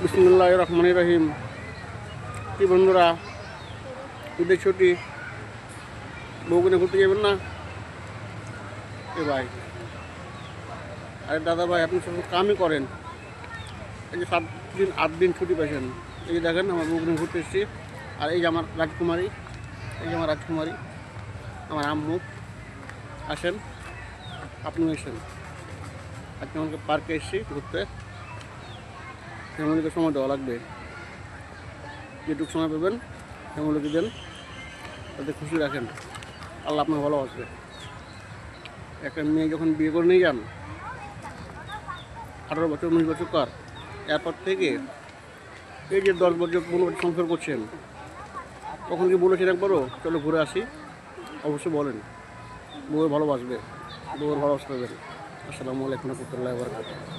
বিসমিল্লাহির রহমানির রহিম। কি বন্ধুরা, ঈদের ছুটি, বউকে ঘুরতে যাবেন না? এ ভাই, আরে দাদা ভাই, আপনি সব কামই করেন। এই যে 7 দিন 8 দিন ছুটি পেয়েছেন, এই যে দেখেন আমার বউকে ঘুরতে এসেছি। আর এই যে আমার রাজকুমারী, আমার আম্মু। আসেন, আপনিও এসেন। আজকে আমাকে পার্কে এসেছি ঘুরতে। ফ্যামিলিকে সময় দেওয়া লাগবে, যেটুকু সময় পাবেন ফ্যামিলিকে দেন, তাতে খুশি রাখেন। আল্লাহ আপনার ভালোবাসবে। একটা মেয়ে যখন বিয়ে করে নিয়ে যান, 18 বছর 19 বছর কার, এরপর থেকে এই যে 10 বছর 15 বছর সংসার করছেন, তখন কি বলেছেন একবারও চলো ঘুরে আসি? অবশ্যই বলেন। বউয়ের ভালোবাসবে, বউয়ের ভালোবাসা পাবেন। আসসালামু আলাইকুম ওয়া রাহমাতুল্লাহি ওয়া বারাকাতুহু।